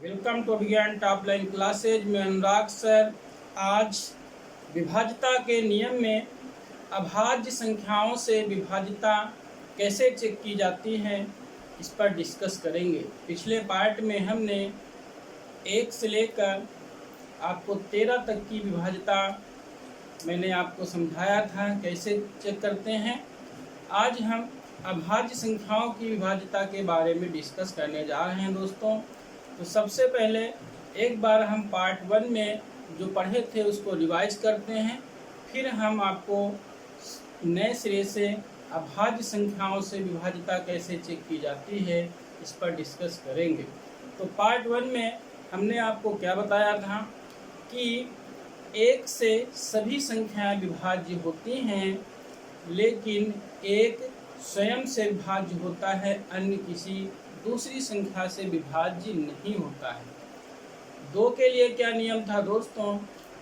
Welcome to विज्ञान top line classes में अनुराग sir. आज विभाज्यता के नियम में अभाज्य संख्याओं से विभाज्यता कैसे चेक की जाती है इस पर डिस्कस करेंगे। पिछले पार्ट में हमने 1 से लेकर आपको 13 तक की विभाज्यता मैंने आपको समझाया था कैसे चेक करते हैं। आज हम अभाज्य संख्याओं की विभाज्यता के बारे में डिस्कस करने जा रहे हैं दोस्तों। तो सबसे पहले एक बार हम पार्ट 1 में जो पढ़े थे उसको रिवाइज करते हैं, फिर हम आपको नए सिरे से अभाज्य संख्याओं से विभाज्यता कैसे चेक की जाती है इस पर डिस्कस करेंगे। तो पार्ट 1 में हमने आपको क्या बताया था कि 1 से सभी संख्याएं विभाज्य होती हैं, लेकिन 1 स्वयं से विभाज्य होता है, अन्य किसी दूसरी संख्या से विभाज्य नहीं होता है। 2 के लिए क्या नियम था दोस्तों?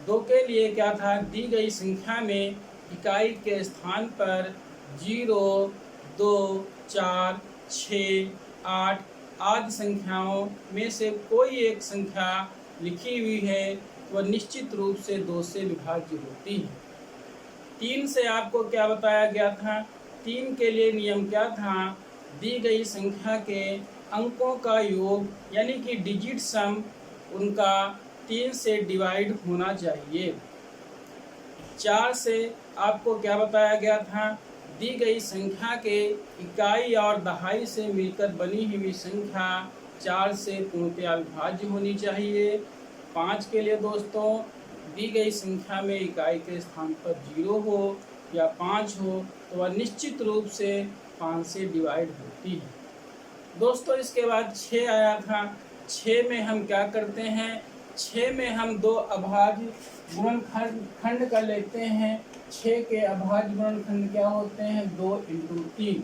2 के लिए क्या था? दी गई संख्या में इकाई के स्थान पर 0, 2, 4, 6, 8 आदि संख्याओं में से कोई एक संख्या लिखी हुई है वह निश्चित रूप से 2 से विभाज्य होती है। 3 से आपको क्या बताया गया था? 3 के लिए नियम क्या था? दी गई संख्या के अंकों का योग यानी कि डिजिट सम उनका 3 से डिवाइड होना चाहिए। 4 से आपको क्या बताया गया था? दी गई संख्या के इकाई और दहाई से मिलकर बनी हुई संख्या 4 से पूर्णतया विभाज्य होनी चाहिए। 5 के लिए दोस्तों, दी गई संख्या में इकाई के स्थान पर 0 हो या 5 हो तो वह निश्चित रूप से 5 से डिवाइड होती है। दोस्तों इसके बाद 6 आया था। 6 में हम क्या करते हैं? 6 में हम 2 अभाज्य गुणनखंड कर लेते हैं। 6 के अभाज्य गुणनखंड क्या होते हैं? 2 × 3,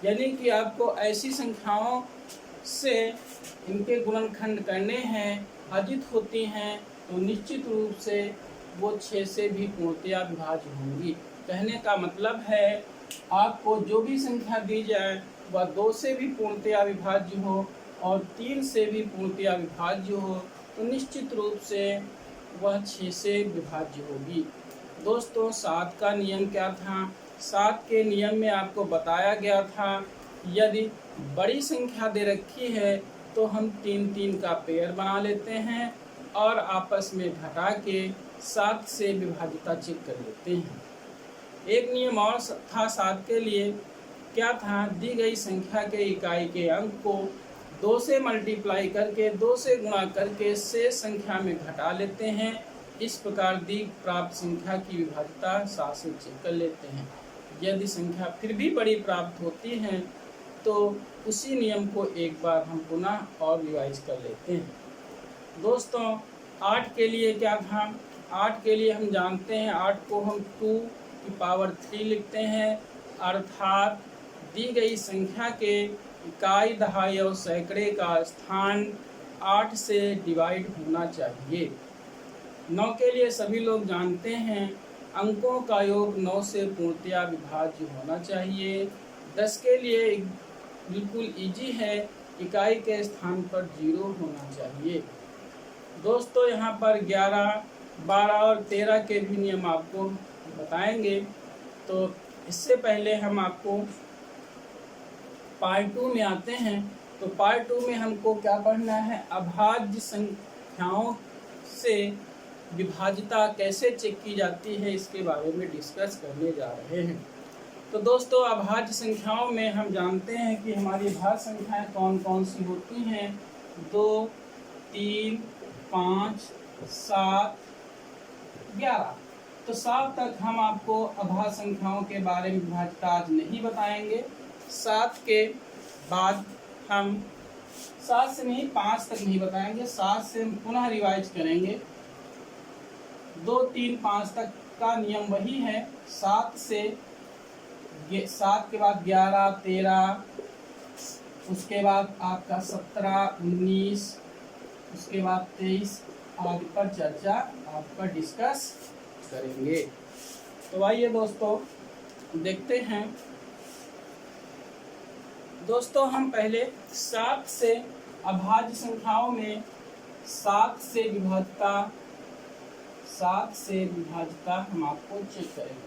यानी कि आपको ऐसी संख्याओं से इनके गुणनखंड करने हैं, अजित होती हैं तो निश्चित रूप से वो 6 से भी पूर्णतया विभाज्य होंगी। कहने का मतलब है आपको जो भी संख्या दी जाए वह 2 से भी पूर्णतया विभाज्य हो और 3 से भी पूर्णतया विभाज्य हो तो निश्चित रूप से वह 6 से विभाज्य होगी। दोस्तों 7 का नियम क्या था? 7 के नियम में आपको बताया गया था यदि बड़ी संख्या दे रखी है तो हम 3-3 का पेयर बना लेते हैं और आपस में घटा के 7 से विभाज्यता चेक कर लेते हैं। एक नियम और था 7 के लिए, क्या था? दी गई संख्या के इकाई के अंक को 2 से मल्टीप्लाई करके 2 से गुणा करके शेष संख्या में घटा लेते हैं। इस प्रकार दी प्राप्त संख्या की विभाज्यता 7 से चेक कर लेते हैं। यदि संख्या फिर भी बड़ी प्राप्त होती है तो उसी नियम को एक बार हम पुनः और रिवाइज कर लेते हैं। दोस्तों 8 के लिए क्या था? 8 के लिए हम जानते हैं 8 को हम 2 की पावर 3 लिखते हैं, अर्थात दी गई संख्या के इकाई, दहाई और सैकड़े का स्थान 8 से डिवाइड होना चाहिए। 9 के लिए सभी लोग जानते हैं अंकों का योग 9 से पूर्णतया विभाज्य होना चाहिए। 10 के लिए बिल्कुल इजी है, इकाई के स्थान पर 0 होना चाहिए। दोस्तों यहाँ पर 11, 12 और 13 के भी नियम आपको बताएंगे। तो इससे पहले हम आपको पार्ट 2 में आते हैं। तो पार्ट 2 में हमको क्या पढ़ना है? अभाज्य संख्याओं से विभाज्यता कैसे चेक की जाती है इसके बारे में डिस्कस करने जा रहे हैं। तो दोस्तों अभाज्य संख्याओं में हम जानते हैं कि हमारी भाज्य संख्याएं कौन कौन सी होती हैं? 2, 3, 5, 7, 11। तो 7 तक हम आपको अभाज्य संख्याओं के बारे में विभाज्यता आज नहीं बताएंगे। 7 के बाद हम 7 से नहीं 5 तक नहीं बताएंगे, 7 से हम पुनः रिवाइज करेंगे। 2, 3, 5 तक का नियम वही है। 7 के बाद 11, 13, उसके बाद आपका 17, 19, उसके बाद 23 आदि पर चर्चा आपका डिस्कस करेंगे। तो आइए दोस्तों देखते हैं। दोस्तों हम पहले 7 से अभाज्य संख्याओं में 7 से विभाजिता हम आपको चेक करेंगे।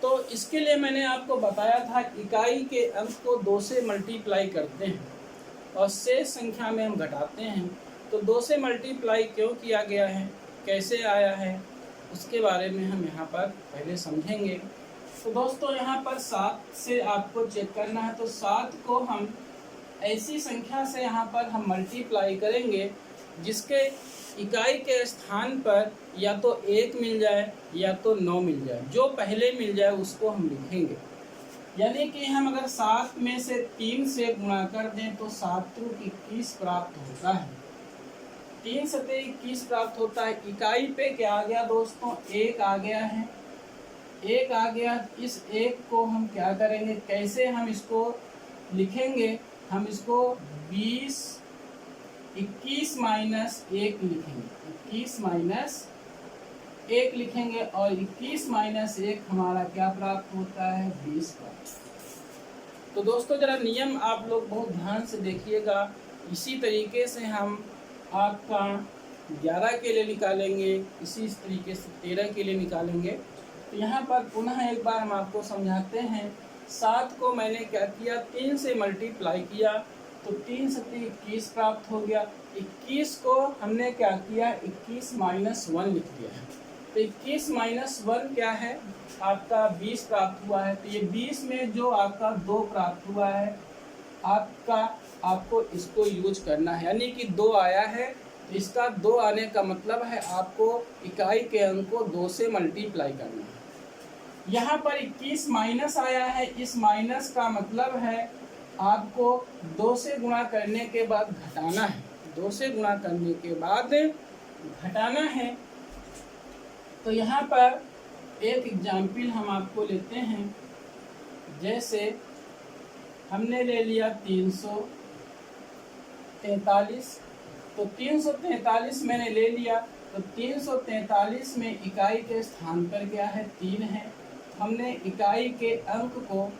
तो इसके लिए मैंने आपको बताया था इकाई के अंक को 2 से मल्टीप्लाई करते हैं और शेष संख्या में हम घटाते हैं। तो 2 से मल्टीप्लाई क्यों किया गया है, कैसे आया है, उसके बारे में हम यहाँ पर पहले समझेंगे। तो दोस्तों यहाँ पर 7 से आपको चेक करना है। तो 7 को हम ऐसी संख्या से यहाँ पर हम मल्टीप्लाई करेंगे जिसके इकाई के स्थान पर या तो 1 मिल जाए या तो 9 मिल जाए। जो पहले मिल जाए उसको हम लिखेंगे। यानी कि हम अगर 7 में से 3 से गुणा कर दें तो 7 त्रिक 21 प्राप्त होता है। 3 सते 21 प्राप्त होता है। इकाई पे क्या आ गया दोस्तों, 1 आ गया है। 1 आ गया। इस 1 को हम क्या करेंगे, कैसे हम इसको लिखेंगे, हम इसको 21 माइनस 1 लिखेंगे। 21 माइनस 1 लिखेंगे और 21 माइनस 1 हमारा क्या प्राप्त होता है, 20 प्राप्त। तो दोस्तों जरा नियम आप लोग बहुत ध्यान से देखिएगा। इसी तरीके से हम आपका 11 के लिए निकालेंगे, इसी तरीके से 13 के लिए निकालेंगे। तो यहाँ पर पुनः एक बार हम आपको समझाते हैं। 7 को मैंने क्या किया, 3 से मल्टीप्लाई किया तो 3 सते 21 प्राप्त हो गया। 21 को हमने क्या किया, 21 माइनस 1 लिख दिया है। तो 21 माइनस 1 क्या है, आपका 20 प्राप्त हुआ है। तो ये 20 में जो आपका 2 प्राप्त हुआ है, आपको इसको यूज करना है। यानी कि 2 आया है, तो इसका 2 आने का मतलब है आपको इकाई के अंक को 2 से मल्टीप्लाई करना है। यहाँ पर 21 माइनस आया है, इस माइनस का मतलब है आपको 2 से गुणा करने के बाद घटाना है। 2 से गुणा करने के बाद घटाना है। तो यहाँ पर एक एग्जाम्पल हम आपको लेते हैं। जैसे हमने ले लिया 343, तो 343 मैंने ले लिया। तो 343 में इकाई के स्थान पर क्या है, 3 है। हमने इकाई के अंक को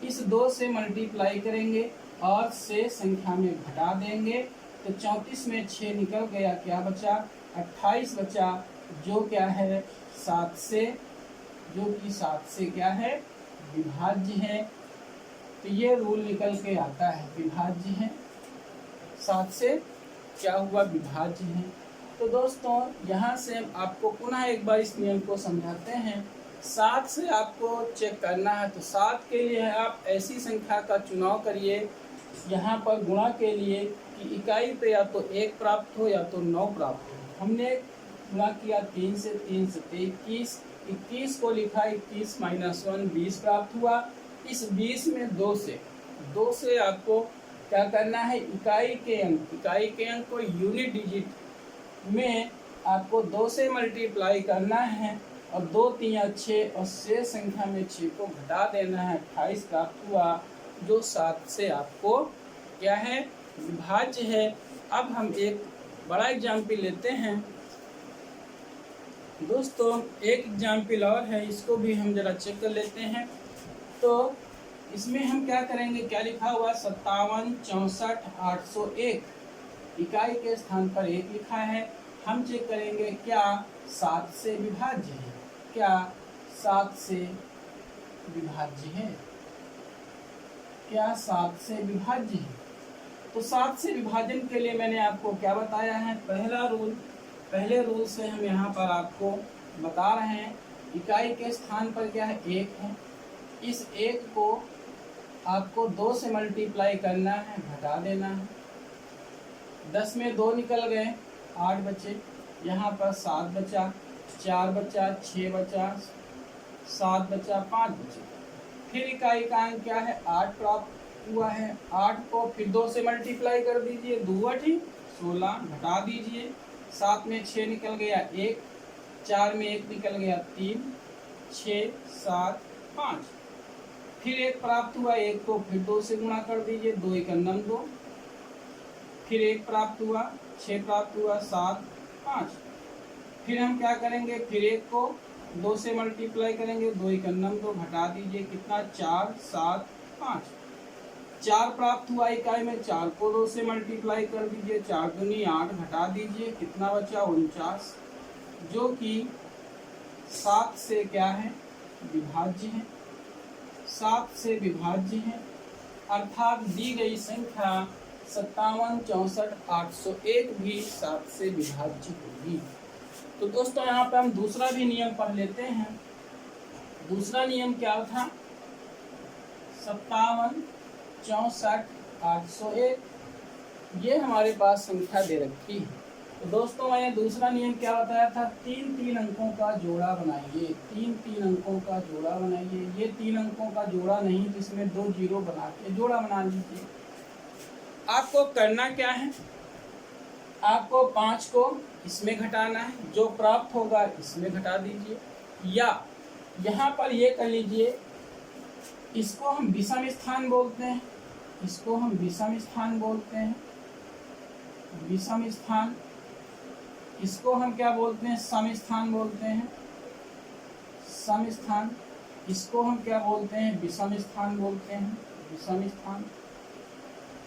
इस 2 से मल्टीप्लाई करेंगे और शेष संख्या में घटा देंगे। तो 34 में 6 निकल गया, क्या बचा, 28 बचा, जो क्या है 7 से, जो कि 7 से क्या है, विभाज्य है। तो ये रूल निकल के आता है, विभाज्य है, 7 से क्या हुआ, विभाज्य है। तो दोस्तों यहाँ से आपको पुनः एक बार इस नियम को समझाते हैं। 7 से आपको चेक करना है। तो 7 के लिए आप ऐसी संख्या का चुनाव करिए यहाँ पर गुणा के लिए कि इकाई पे या तो 1 प्राप्त हो या तो 9 प्राप्त हो। हमने गुणा किया 3 से 21, 21 को लिखा, 21 माइनस 1 20 प्राप्त हुआ। इस 20 में 2 से आपको क्या करना है, इकाई के अंक को यूनिट डिजिट में आपको 2 से मल्टीप्लाई करना है और 2 3 6 और शेष संख्या में 6 को घटा देना है। 28 प्राप्त हुआ, जो 7 से आपको क्या है, विभाज्य है। अब हम एक बड़ा एग्जाम्पल लेते हैं। दोस्तों एक एग्जाम्पल और है, इसको भी हम जरा चेक कर लेते हैं। तो इसमें हम क्या करेंगे, क्या लिखा हुआ, 57 64 801, इकाई के स्थान पर 1 लिखा है। हम चेक करेंगे क्या 7 से विभाज्य है, क्या 7 से विभाज्य है, क्या 7 से विभाज्य है। तो 7 से विभाजन के लिए मैंने आपको क्या बताया है, पहले रूल से हम यहाँ पर आपको बता रहे हैं। इकाई के स्थान पर क्या है, 1 है। इस 1 को आपको 2 से मल्टीप्लाई करना है, घटा देना है। 10 में 2 निकल गए, 8 बचे। यहाँ पर 7 बचा, 4 बचा, 6 बचा, 7 बचा, 5 बचे। फिर इकाई का अंक क्या है, 8 प्राप्त हुआ है। 8 को फिर 2 से मल्टीप्लाई कर दीजिए, 2 8 16, घटा दीजिए। 7 में 6 निकल गया, 1, 4 में 1 निकल गया, 3, 6 7 5। फिर 1 प्राप्त हुआ, 1 को फिर 2 से गुणा कर दीजिए, 2 1 2। फिर 1 प्राप्त हुआ, 6 प्राप्त हुआ, 7 5। फिर हम क्या करेंगे, फिर 1 को 2 से मल्टीप्लाई करेंगे, 2 1 2, घटा दीजिए, कितना, 4 7 5। 4 प्राप्त हुआ इकाई में, 4 को 2 से मल्टीप्लाई कर दीजिए, 4 दूनी 8, घटा दीजिए, कितना बचा 49, जो कि 7 से क्या है, विभाज्य है, 7 से विभाज्य है, अर्थात दी गई संख्या 57, 64, 801 भी 7 से विभाज्य होगी। तो दोस्तों यहाँ पे हम दूसरा भी नियम पढ़ लेते हैं। दूसरा नियम क्या था, 57, 64, 801 ये हमारे पास संख्या दे रखी है। तो दोस्तों मैंने दूसरा नियम क्या बताया था, 3 अंकों का जोड़ा बनाइए, 3 अंकों का जोड़ा बनाइए। ये 3 अंकों का जोड़ा नहीं जिसमें 2 जीरो बना के जोड़ा बना लीजिए। आपको करना क्या है, आपको 5 को इसमें घटाना है, जो प्राप्त होगा इसमें घटा दीजिए, या यहाँ पर ये कर लीजिए, इसको हम विषम स्थान बोलते हैं, इसको हम विषम स्थान बोलते हैं, विषम स्थान। इसको हम क्या बोलते हैं, सम स्थान बोलते हैं, सम स्थान। इसको हम क्या बोलते हैं, विषम स्थान बोलते हैं, विषम स्थान।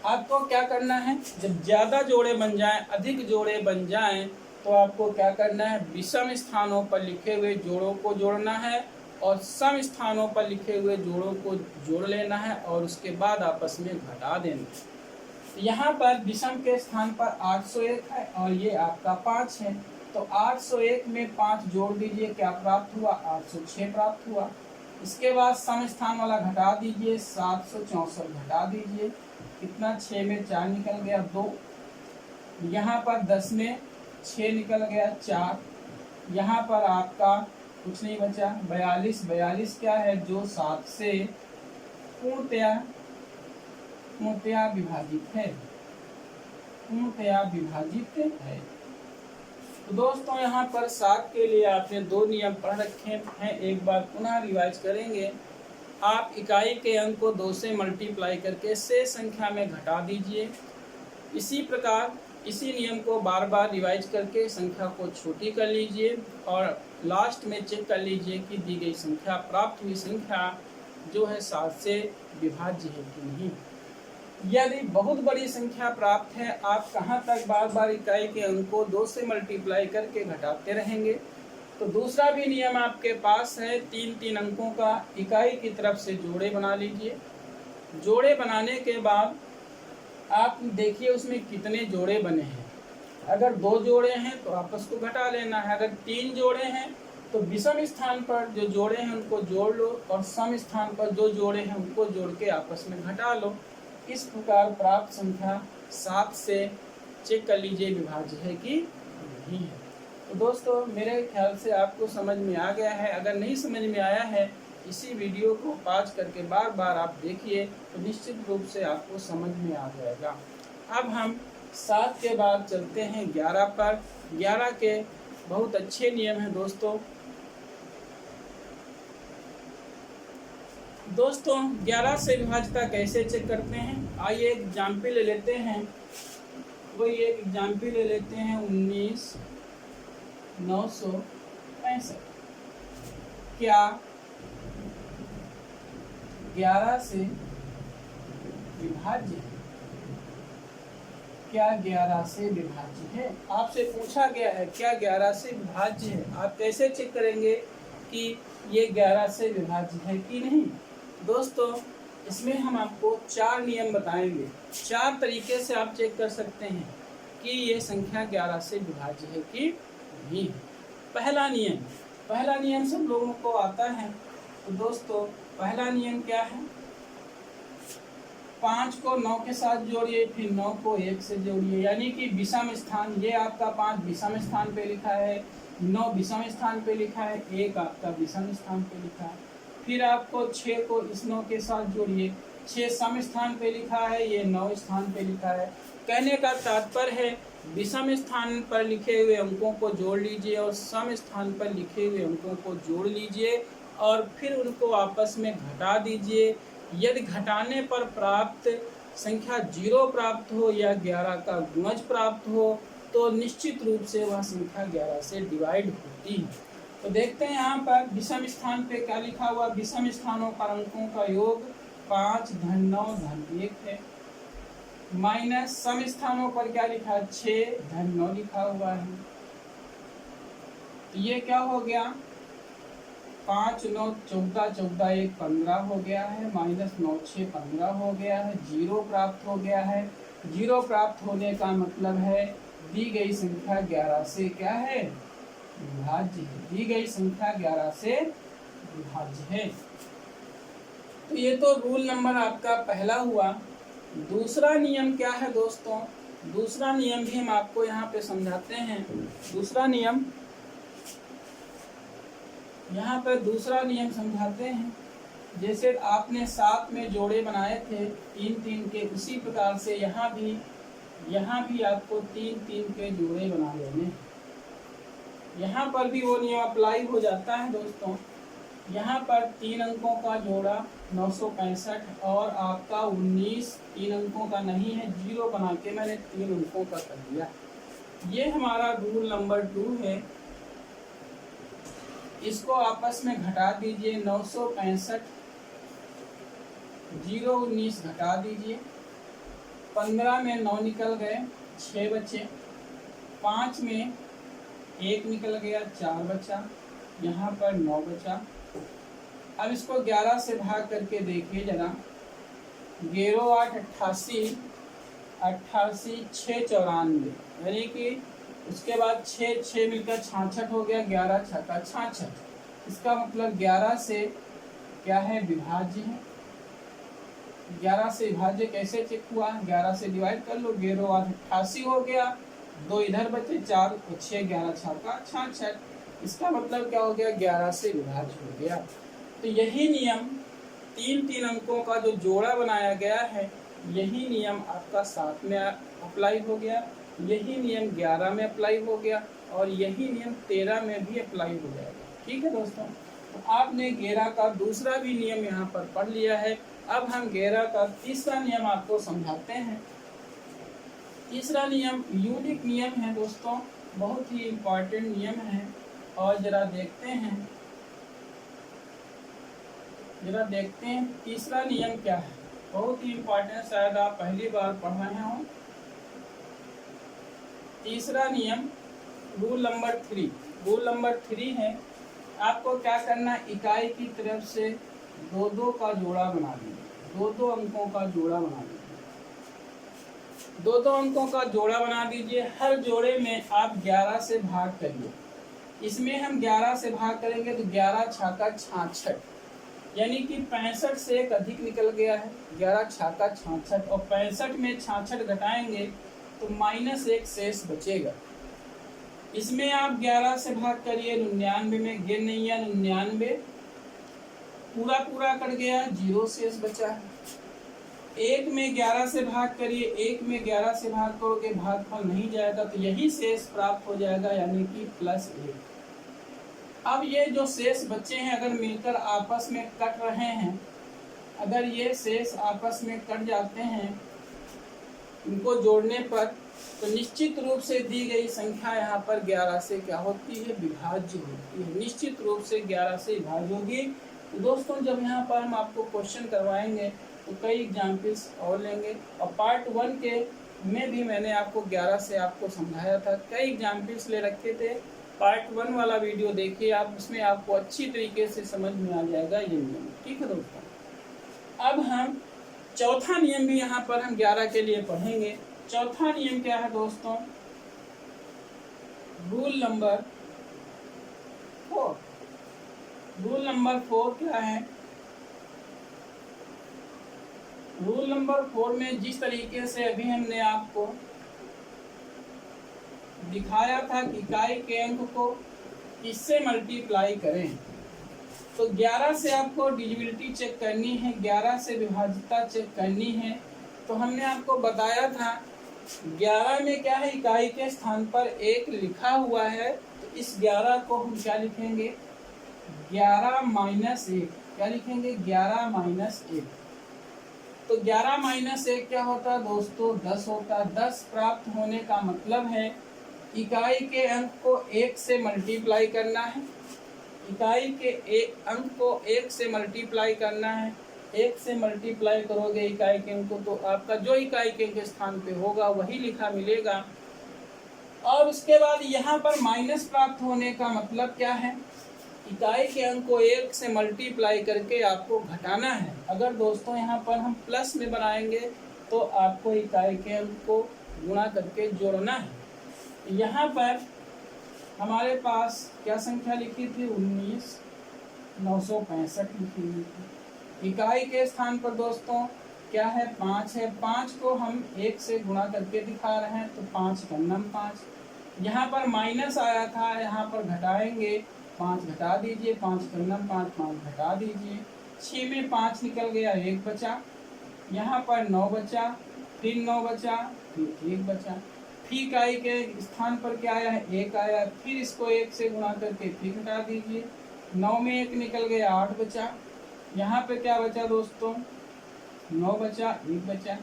आपको क्या करना है, जब ज्यादा जोड़े बन जाएं, अधिक जोड़े बन जाएं, तो आपको क्या करना है, विषम स्थानों पर लिखे हुए जोड़ों को जोड़ना है और सम स्थानों पर लिखे हुए जोड़ों को जोड़ लेना है और उसके बाद आपस में घटा देना है। यहाँ पर विषम के स्थान पर 801 है और ये आपका 5 है, तो 801 में 5 जोड़ दीजिए, क्या प्राप्त हुआ, 806 प्राप्त हुआ। इसके बाद सम स्थान वाला घटा दीजिए, 764 घटा दीजिए, कितना, 6 में 4 निकल गया 2, यहाँ पर 10 में 6 निकल गया 4, यहाँ पर आपका कुछ नहीं बचा, 42 क्या है, जो 7 से पूर्णतया विभाजित है, पूर्णतया विभाजित है। तो दोस्तों यहाँ पर 7 के लिए आपने 2 नियम पढ़ रखे हैं, एक बार पुनः रिवाइज करेंगे। आप इकाई के अंक को 2 से मल्टीप्लाई करके शेष संख्या में घटा दीजिए। इसी प्रकार इसी नियम को बार बार रिवाइज करके संख्या को छोटी कर लीजिए और लास्ट में चेक कर लीजिए कि दी गई संख्या, प्राप्त हुई संख्या जो है 7 से विभाज्य है कि नहीं। यदि बहुत बड़ी संख्या प्राप्त है, आप कहाँ तक बार बार इकाई के अंक को 2 से मल्टीप्लाई करके घटाते रहेंगे। तो दूसरा भी नियम आपके पास है, 3 अंकों का इकाई की तरफ से जोड़े बना लीजिए। जोड़े बनाने के बाद आप देखिए उसमें कितने जोड़े बने हैं। अगर 2 जोड़े हैं तो आपस को घटा लेना है, अगर 3 जोड़े हैं तो विषम स्थान पर जो जोड़े हैं उनको जोड़ लो और सम स्थान पर जो जोड़े हैं उनको जोड़ के आपस में घटा लो। इस प्रकार प्राप्त संख्या 7 से चेक कर लीजिए विभाज्य है कि नहीं है। तो दोस्तों मेरे ख्याल से आपको समझ में आ गया है। अगर नहीं समझ में आया है, इसी वीडियो को पॉज करके बार बार आप देखिए तो निश्चित रूप से आपको समझ में आ जाएगा। अब हम 7 के बाद चलते हैं 11 पर। 11 के बहुत अच्छे नियम हैं दोस्तों। 11 से विभाज्यता कैसे चेक करते हैं, आइए एक एग्जाम्पल ले लेते हैं। वही एक एग्जाम्पल ले लेते हैं, 19,965। क्या 11 से विभाज्य है? क्या 11 से विभाज्य है? आपसे पूछा गया है क्या 11 से विभाज्य है। आप कैसे चेक करेंगे कि ये 11 से विभाज्य है कि नहीं। दोस्तों इसमें हम आपको 4 नियम बताएंगे। 4 तरीके से आप चेक कर सकते हैं कि ये संख्या 11 से विभाज्य है कि नहीं। पहला नियम सब लोगों को आता है। तो दोस्तों पहला नियम क्या है, 5 को 9 के साथ जोड़िए, फिर 9 को 1 से जोड़िए, यानी कि विषम स्थान। ये आपका 5 विषम स्थान पे लिखा है, 9 विषम स्थान पे लिखा है, 1 आपका विषम स्थान पे लिखा है। फिर आपको 6 को इस 9 के साथ जोड़िए, 6 सम स्थान पे लिखा है, ये 9 स्थान पे लिखा है। कहने का तात्पर्य है विषम स्थान पर लिखे हुए अंकों को जोड़ लीजिए और सम स्थान पर लिखे हुए अंकों को जोड़ लीजिए और फिर उनको आपस में घटा दीजिए। यदि घटाने पर प्राप्त संख्या 0 प्राप्त हो या 11 का गुणज प्राप्त हो तो निश्चित रूप से वह संख्या 11 से डिवाइड होती है। तो देखते हैं यहाँ पर विषम स्थान पे क्या लिखा हुआ, विषम स्थानों पर अंकों का योग 5 धन 9 धन 1 है, माइनस सम स्थानों पर क्या लिखा है 6 धन 9 लिखा हुआ है। तो ये क्या हो गया 5 9 14 14 1 15 हो गया है, माइनस 9 6 15 हो गया है, जीरो प्राप्त हो गया है। जीरो प्राप्त होने का मतलब है दी गई संख्या 11 से क्या है विभाज्य है, दी गई संख्या 11 से विभाज्य है। तो ये तो रूल नंबर आपका पहला हुआ। दूसरा नियम क्या है दोस्तों, दूसरा नियम भी हम आपको यहाँ पे समझाते हैं। दूसरा नियम यहाँ पर दूसरा नियम समझाते हैं। जैसे आपने 7 में जोड़े बनाए थे 3 3 के, उसी प्रकार से यहाँ भी आपको 3 3 के जोड़े बना लेने। यहाँ पर भी वो नियम अप्लाई हो जाता है दोस्तों। यहाँ पर 3 अंकों का जोड़ा 965 और आपका 19 3 अंकों का नहीं है, जीरो बना के मैंने 3 अंकों का कर दिया। ये हमारा रूल नंबर 2 है। इसको आपस में घटा दीजिए, 965 0 19 घटा दीजिए, 15 में 9 निकल गए 6 बचे, 5 में 1 निकल गया 4 बचा, यहाँ पर 9 बचा। अब इसको 11 से भाग करके देखिए जरा, 11 8 88 88 6 94, यानी कि उसके बाद 6 6 मिलकर 66 हो गया, 11 6 का 66। इसका मतलब 11 से क्या है विभाज्य है। 11 से विभाज्य कैसे चेक हुआ, 11 से डिवाइड कर लो, 11 8 88 हो गया, 2 इधर बचे 4 6 11 6 का 66। इसका मतलब क्या हो गया 11 से विभाज्य हो गया। तो यही नियम 3 3 अंकों का जो जोड़ा बनाया गया है, यही नियम आपका 7 में अप्लाई हो गया, यही नियम 11 में अप्लाई हो गया और यही नियम 13 में भी अप्लाई हो जाएगा। ठीक है दोस्तों, तो आपने 11 का दूसरा भी नियम यहाँ पर पढ़ लिया है। अब हम 11 का तीसरा नियम आपको समझाते हैं। तीसरा नियम यूनिक नियम है दोस्तों, बहुत ही इम्पोर्टेंट नियम है। और जरा देखते हैं तीसरा नियम क्या है। बहुत ही इम्पोर्टेंट, शायद आप पहली बार पढ़ रहे हो। तीसरा नियम रूल नंबर 3, रूल नंबर 3 है। आपको क्या करना, इकाई की तरफ से 2 2 का जोड़ा बना दीजिए, 2 2 अंकों का जोड़ा बना दीजिए, 2 2 अंकों का जोड़ा बना दीजिए। हर जोड़े में आप 11 से भाग करिए। इसमें हम 11 से भाग करेंगे तो 11 6 का 66, यानी कि 65 से एक अधिक निकल गया है, 11 6 का 66, और 65 में 66 घटाएंगे तो -1 शेष बचेगा। इसमें आप 11 से भाग करिए, 99 में गिर नहीं है, 99 पूरा कट गया, 0 शेष बचा है। 1 में 11 से भाग करिए, 1 में 11 से भाग करोगे भागफल नहीं जाएगा, तो यही शेष प्राप्त हो जाएगा, यानी कि +1। अब ये जो शेष बचे हैं अगर मिलकर आपस में कट रहे हैं, अगर ये शेष आपस में कट जाते हैं इनको जोड़ने पर, तो निश्चित रूप से दी गई संख्या यहाँ पर 11 से क्या होती है विभाज्य होती है, निश्चित रूप से 11 से विभाज्य होगी। तो दोस्तों जब यहाँ पर हम आपको क्वेश्चन करवाएंगे तो कई एग्जाम्पल्स और लेंगे, और पार्ट 1 के में भी मैंने आपको 11 से आपको समझाया था, कई एग्जाम्पल्स ले रखे थे। पार्ट 1 वाला वीडियो देखिए आप, उसमें आपको अच्छी तरीके से समझ में आ जाएगा ये नियम। ठीक है दोस्तों, अब हम चौथा नियम भी यहाँ पर हम 11 के लिए पढ़ेंगे। चौथा नियम क्या है दोस्तों, रूल नंबर 4। रूल नंबर 4 क्या है, रूल नंबर 4 में जिस तरीके से अभी हमने आपको दिखाया था कि इकाई के अंक को किससे मल्टीप्लाई करें, तो 11 से आपको डिविजिबिलिटी चेक करनी है, 11 से विभाज्यता चेक करनी है। तो हमने आपको बताया था 11 में क्या है, इकाई के स्थान पर 1 लिखा हुआ है, तो इस 11 को हम क्या लिखेंगे 11 - 1, क्या लिखेंगे 11 - 1। तो 11 - 1 क्या होता है दोस्तों 10 होता। 10 प्राप्त होने का मतलब है इकाई के अंक को 1 से मल्टीप्लाई करना है, इकाई के अंक को 1 से मल्टीप्लाई करना है। 1 से मल्टीप्लाई करोगे इकाई के अंक को तो आपका जो इकाई के अंक के स्थान पे होगा वही लिखा मिलेगा। और उसके बाद यहाँ पर माइनस प्राप्त होने का मतलब क्या है, इकाई के अंक को 1 से मल्टीप्लाई करके आपको घटाना है। अगर दोस्तों यहाँ पर हम प्लस में बनाएंगे तो आपको इकाई के अंक को गुणा करके जोड़ना है। यहाँ पर हमारे पास क्या संख्या लिखी थी, 19,965 लिखी हुई थी। इकाई के स्थान पर दोस्तों क्या है, 5 है। 5 को हम 1 से गुणा करके दिखा रहे हैं तो 5 कन्नम 5। यहाँ पर माइनस आया था, यहाँ पर घटाएंगे, 5 घटा दीजिए, 5 कन्नम 5, 5 घटा दीजिए, 6 में 5 निकल गया, 1 बचा। यहाँ पर 9 बचा, फिर 9 बचा, फिर 1 बचा। फिर इकाई के स्थान पर क्या आया है, 1 आया, फिर इसको 1 से गुणा करके फिर घटा दीजिए, 9 में 1 निकल गया, 8 बचा। यहाँ पे क्या बचा दोस्तों, 9 बचा, 1 बचा।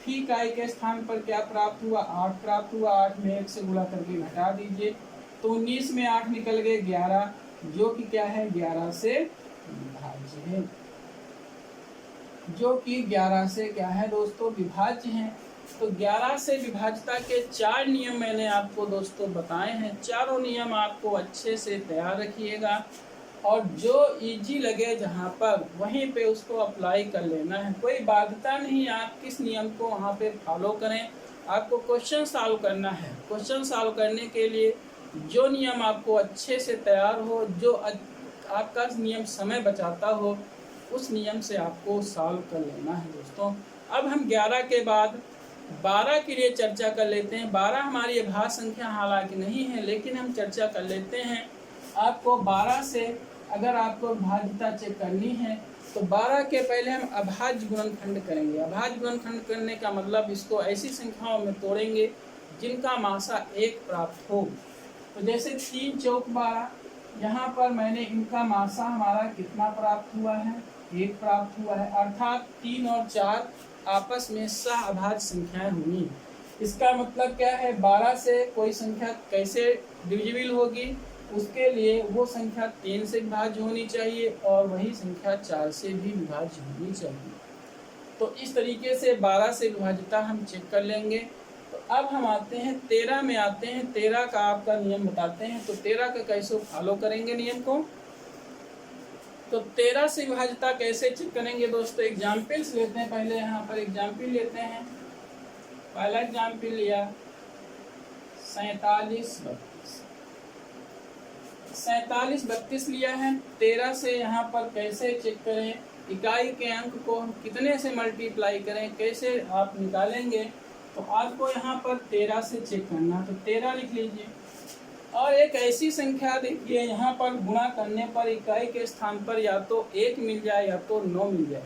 फिर इकाई के स्थान पर क्या प्राप्त हुआ, 8 प्राप्त हुआ, 8 में 1 से गुणा करके घटा दीजिए तो 19 में 8 निकल गए, 11, जो कि क्या है, 11 से विभाज्य है, जो कि 11 से क्या है दोस्तों, विभाज्य है। तो 11 से विभाज्यता के 4 नियम मैंने आपको दोस्तों बताए हैं। चारों नियम आपको अच्छे से तैयार रखिएगा और जो इजी लगे जहाँ पर वहीं पे उसको अप्लाई कर लेना है। कोई बाध्यता नहीं, आप किस नियम को वहाँ पे फॉलो करें, आपको क्वेश्चन सॉल्व करना है। क्वेश्चन सॉल्व करने के लिए जो नियम आपको अच्छे से तैयार हो, जो आपका नियम समय बचाता हो, उस नियम से आपको सॉल्व कर लेना है दोस्तों। अब हम 11 के बाद 12 के लिए चर्चा कर लेते हैं। 12 हमारी अभाज्य संख्या हालांकि नहीं है, लेकिन हम चर्चा कर लेते हैं। आपको 12 से अगर आपको भाज्यता चेक करनी है तो 12 के पहले हम अभाज्य गुणनखंड करेंगे। अभाज्य गुणनखंड करने का मतलब इसको ऐसी संख्याओं में तोड़ेंगे जिनका मासा 1 प्राप्त हो। तो जैसे 3 चौक 12, यहाँ पर मैंने इनका मासा हमारा कितना प्राप्त हुआ है, 1 प्राप्त हुआ है, अर्थात 3 और 4 आपस में सह अभाज्य संख्याएं हुई। इसका मतलब क्या है, 12 से कोई संख्या कैसे डिविजिबल होगी, उसके लिए वो संख्या 3 से विभाज्य होनी चाहिए और वही संख्या 4 से भी विभाज्य होनी चाहिए। तो इस तरीके से 12 से विभाज्यता हम चेक कर लेंगे। तो अब हम आते हैं 13 में आते हैं। 13 का आपका नियम बताते हैं। तो 13 का कैसे फॉलो करेंगे नियम को, तो 13 से विभाज्यता कैसे चेक करेंगे दोस्तों, एग्जाम्पल्स लेते हैं। पहले यहाँ पर एग्जाम्पल लेते हैं। पहला एग्जाम्पल लिया 47 32 लिया है। 13 से यहाँ पर कैसे चेक करें, इकाई के अंक को हम कितने से मल्टीप्लाई करें, कैसे आप निकालेंगे, तो आपको यहाँ पर 13 से चेक करना। तो 13 लिख लीजिए और एक ऐसी संख्या देखिए, यहाँ पर गुणा करने पर इकाई के स्थान पर या तो 1 मिल जाए या तो 9 मिल जाए।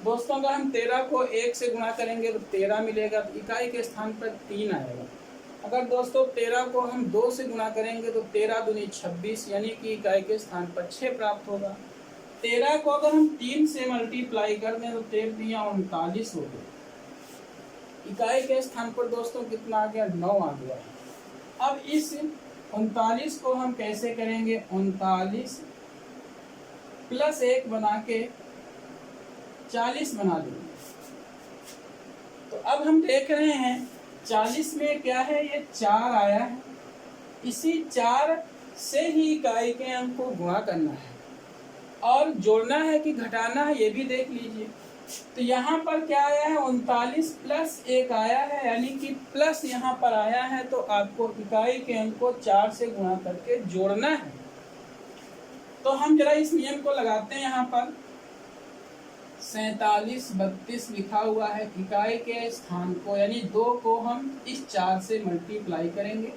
दोस्तों अगर हम 13 को 1 से गुणा करेंगे तो 13 मिलेगा, तो इकाई के स्थान पर 3 आएगा। अगर दोस्तों 13 को हम 2 से गुणा करेंगे तो 13 दूनी 26, यानी कि इकाई के स्थान पर 6 प्राप्त होगा। 13 को अगर हम 3 से मल्टीप्लाई कर दें तो 13 दिया 39 हो गया। इकाई के स्थान पर दोस्तों कितना आ गया, 9 आ गया। अब इस 39 को हम कैसे करेंगे, 39 प्लस 1 बना के 40 बना देंगे। तो अब हम देख रहे हैं 40 में क्या है, ये 4 आया है। इसी 4 से ही इकाई के अंक को गुणा करना है और जोड़ना है कि घटाना है, ये भी देख लीजिए। तो यहाँ पर क्या आया है, 39 प्लस 1 आया है, यानी कि प्लस यहाँ पर आया है। तो आपको इकाई के अंक को 4 से गुणा करके जोड़ना है। तो हम जरा इस नियम को लगाते हैं। यहाँ पर 47 32 लिखा हुआ है। इकाई के स्थान को यानी 2 को हम इस 4 से मल्टीप्लाई करेंगे।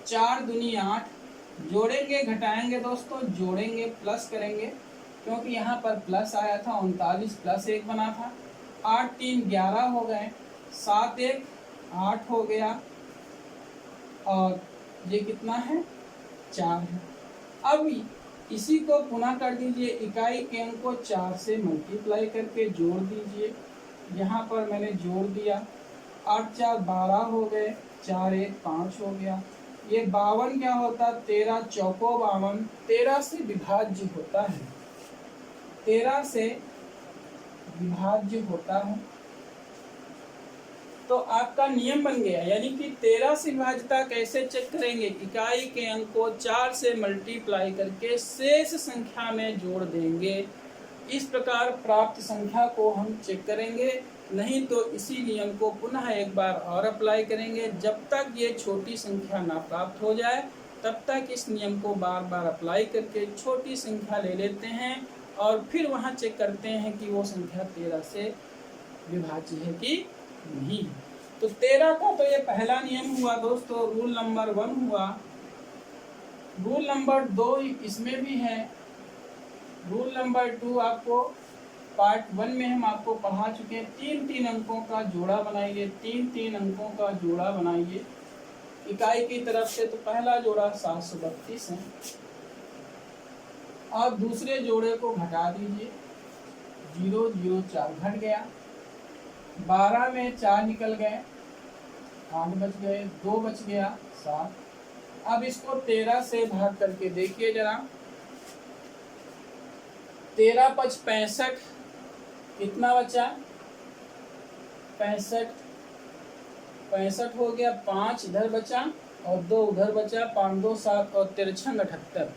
4 दूनी 8, जोड़ेंगे घटाएंगे दोस्तों, जोड़ेंगे प्लस करेंगे, क्योंकि यहाँ पर प्लस आया था। 39 प्लस 1 बना था। 8 3 11 हो गए, 7 1 8 हो गया और ये कितना है, 4 है। अब इसी को पुनः कर दीजिए, इकाई के अंक को 4 से मल्टीप्लाई करके जोड़ दीजिए। यहाँ पर मैंने जोड़ दिया, 8 4 12 हो गए, 4 1 5 हो गया। ये 52 क्या होता, 13 चौको 52, 13 से विभाज्य होता है। 13 से विभाज्य होता है। तो आपका नियम बन गया, यानी कि 13 से विभाज्यता कैसे चेक करेंगे? इकाई के अंक को 4 से मल्टीप्लाई करके शेष संख्या में जोड़ देंगे। इस प्रकार प्राप्त संख्या को हम चेक करेंगे, नहीं तो इसी नियम को पुनः एक बार और अप्लाई करेंगे। जब तक ये छोटी संख्या ना प्राप्त हो जाए तब तक इस नियम को बार बार अप्लाई करके छोटी संख्या ले लेते हैं और फिर वहाँ चेक करते हैं कि वो संख्या 13 से विभाज्य है कि नहीं। तो 13 का तो ये पहला नियम हुआ दोस्तों, रूल नंबर 1 हुआ। रूल नंबर 2 इसमें भी है। रूल नंबर 2 आपको पार्ट 1 में हम आपको पढ़ा चुके हैं। 3-3 अंकों का जोड़ा बनाइए, 3-3 अंकों का जोड़ा बनाइए इकाई की तरफ से। तो पहला जोड़ा 732 है और दूसरे जोड़े को घटा दीजिए, 0 0 4 घट गया, 12 में 4 निकल गए, 8 बच गए, 2 बच गया, 7। अब इसको 13 से भाग करके देखिए जरा, 13 × 5 = 65, कितना बचा? 65 हो गया, 5 इधर बचा और 2 उधर बचा, 5 2 7 और 13 78।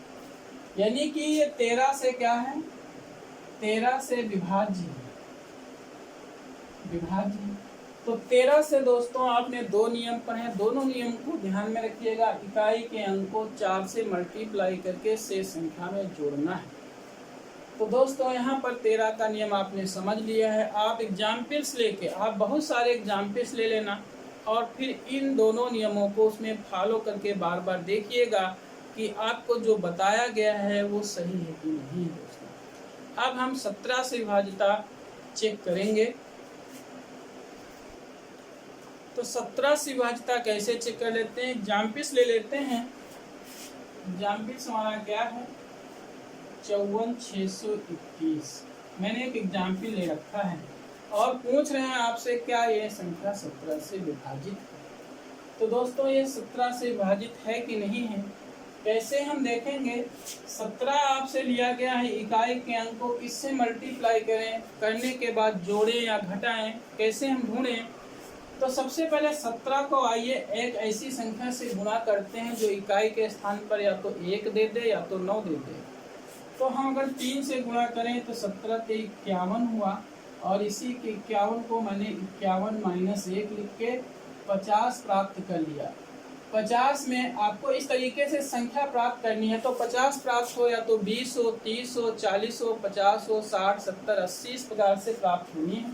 यानी कि ये 13 से क्या है? 13 से विभाज्य है, विभाज्य। तो 13 से दोस्तों आपने 2 नियम पढ़े, दोनों नियम को ध्यान में रखिएगा। इकाई के अंक को 4 से मल्टीप्लाई करके शेष संख्या में जोड़ना है। तो दोस्तों यहाँ पर 13 का नियम आपने समझ लिया है। आप एग्जाम्पल्स लेके, आप बहुत सारे एग्जाम्पल्स ले लेना और फिर इन दोनों नियमों को उसमें फॉलो करके बार बार देखिएगा कि आपको जो बताया गया है वो सही है कि नहीं है दोस्तों। अब हम 17 से विभाज्यता चेक करेंगे। तो 17 से विभाज्यता कैसे चेक कर लेते हैं? एग्जाम्पल्स ले लेते हैं। एग्जाम्पल्स हमारा क्या है? 54 621। मैंने एक एग्जाम्पल ले रखा है और पूछ रहे हैं आपसे क्या ये संख्या 17 से विभाजित है। तो दोस्तों ये 17 से विभाजित है कि नहीं है, कैसे हम देखेंगे? 17 आपसे लिया गया है, इकाई के अंक को किससे मल्टीप्लाई करें, करने के बाद जोड़ें या घटाएं, कैसे हम ढूंढें? तो सबसे पहले 17 को आइए एक ऐसी संख्या से गुणा करते हैं जो इकाई के स्थान पर या तो 1 दे दे या तो 9 दे दे। तो हम अगर 3 से गुणा करें तो 17 के 51 हुआ और इसी के 51 को मैंने 51 - 1 लिख के 50 प्राप्त कर लिया। 50 में आपको इस तरीके से संख्या प्राप्त करनी है। तो 50 प्राप्त हो या तो 20 हो, 30 हो, 40 हो, 50 हो, 60 70 80 इस प्रकार से प्राप्त होनी है।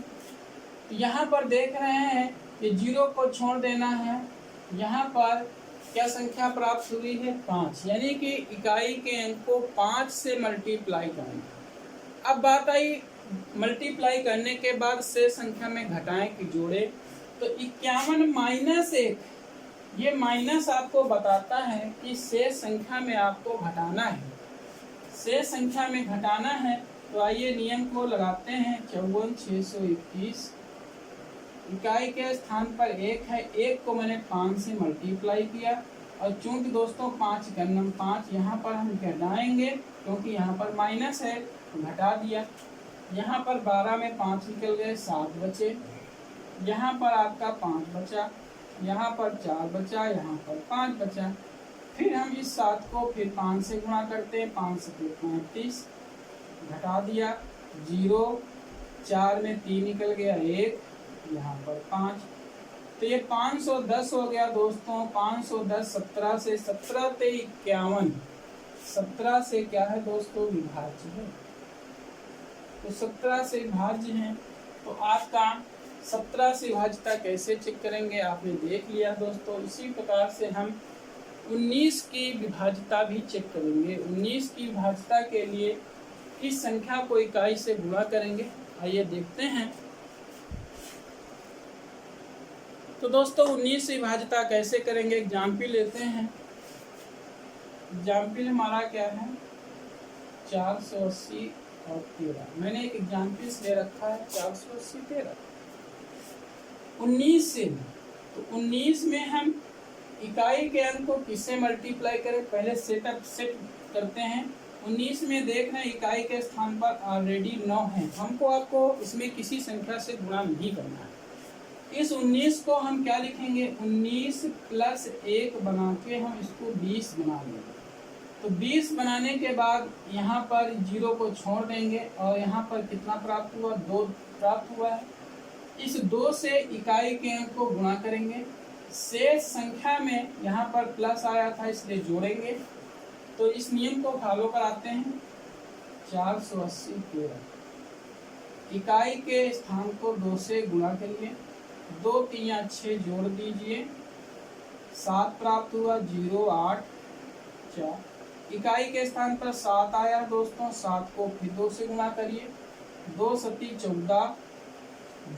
तो यहाँ पर देख रहे हैं कि 0 को छोड़ देना है। यहाँ पर क्या संख्या प्राप्त हुई है? 5, यानी कि इकाई के अंक को 5 से मल्टीप्लाई करेंगे। अब बात आई मल्टीप्लाई करने के बाद से संख्या में घटाएं कि जोड़े। तो 51 - 1, ये माइनस आपको बताता है कि शेष संख्या में आपको घटाना है, शेष संख्या में घटाना है। तो आइए नियम को लगाते हैं। 54 621 इकाई के स्थान पर 1 है, 1 को मैंने 5 से मल्टीप्लाई किया और चूंकि दोस्तों 5 गन्नम 5 यहाँ पर हम घटाएंगे क्योंकि यहाँ पर माइनस है, घटा दिया। यहाँ पर 12 में 5 निकल गए, 7 बचे। यहाँ पर आपका 5 बचा, यहाँ पर 4 बचा, यहाँ पर 5 बचा। फिर हम इस 7 को फिर 5 से गुणा करते हैं, 5 से 35, घटा दिया, 0, 4 में 3 निकल गया, 1, यहाँ पर 5। तो ये 510 हो गया दोस्तों। 510 17 से 17 ते 51, 17 से क्या है दोस्तों? विभाज्य है। तो 17 से विभाज्य है। तो आपका 17 से विभाज्यता कैसे चेक करेंगे आपने देख लिया दोस्तों। इसी प्रकार से हम 19 की विभाज्यता भी चेक करेंगे। 19 की विभाज्यता के लिए इस संख्या को इकाई से गुणा करेंगे। आइए देखते हैं। तो दोस्तों 19 से विभाज्यता कैसे करेंगे? एग्जाम्पल लेते हैं। एग्जाम्पल हमारा क्या है? 480 और 13। मैंने एक एग्जाम्पल ले रखा है 480 13। 19 से, तो 19 में हम इकाई के अंक को किससे मल्टीप्लाई करें? पहले सेट करते हैं। 19 में देख रहे हैं इकाई के स्थान पर ऑलरेडी 9 है, हमको आपको इसमें किसी संख्या से गुणा नहीं करना है। इस 19 को हम क्या लिखेंगे, 19 प्लस 1 बना के हम इसको 20 बना लेंगे। तो 20 बनाने के बाद यहाँ पर 0 को छोड़ देंगे और यहाँ पर कितना प्राप्त हुआ, 2 प्राप्त हुआ है। इस 2 से इकाई के अंक को गुणा करेंगे, शेष संख्या में यहाँ पर प्लस आया था इसलिए जोड़ेंगे। तो इस नियम को फॉलो कराते हैं। 480 13 इकाई के स्थान को 2 से गुणा करिए, 2 3 6 जोड़ दीजिए, 7 प्राप्त हुआ, 0 8 4 इकाई के स्थान पर 7 आया दोस्तों, 7 को फिर 2 से गुणा करिए, 2 7 14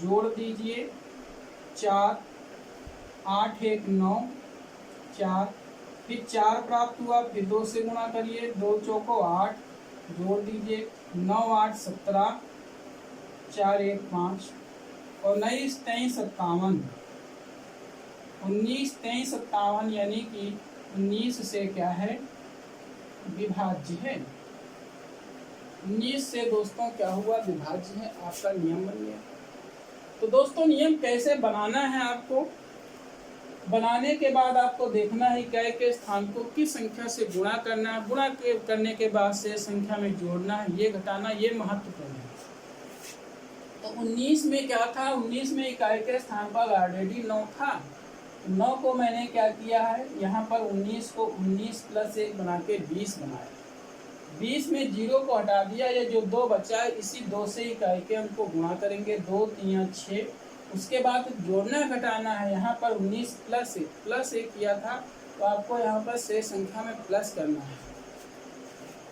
जोड़ दीजिए, 4 8 1 9 4 फिर 4 प्राप्त हुआ, फिर 2 से गुणा करिए, 2 चौको 8 जोड़ दीजिए, 9 8 17 4 1 5 और 19 23 57 19 23 57 यानी कि 19 से क्या है, विभाज्य है। 19 से दोस्तों क्या हुआ, विभाज्य है, आपका नियम बन गया। तो दोस्तों नियम कैसे बनाना है, आपको बनाने के बाद आपको देखना है इकाई के स्थान को किस संख्या से गुणा करना है, गुणा करने के बाद से संख्या में जोड़ना है, ये घटाना, ये महत्वपूर्ण है। तो 19 में क्या था, 19 में इकाई के स्थान पर ऑलरेडी 9 था। 9 को मैंने क्या किया है, यहाँ पर 19 को 19 प्लस 1 बना के 20 बनाया। 20 में 0 को हटा दिया, ये जो 2 बचा है इसी 2 से इकाई के अंक को गुणा करेंगे, 2 3 6। उसके बाद जोड़ना घटाना है, यहाँ पर 19 प्लस 1 किया था, तो आपको यहाँ पर शेष संख्या में प्लस करना है।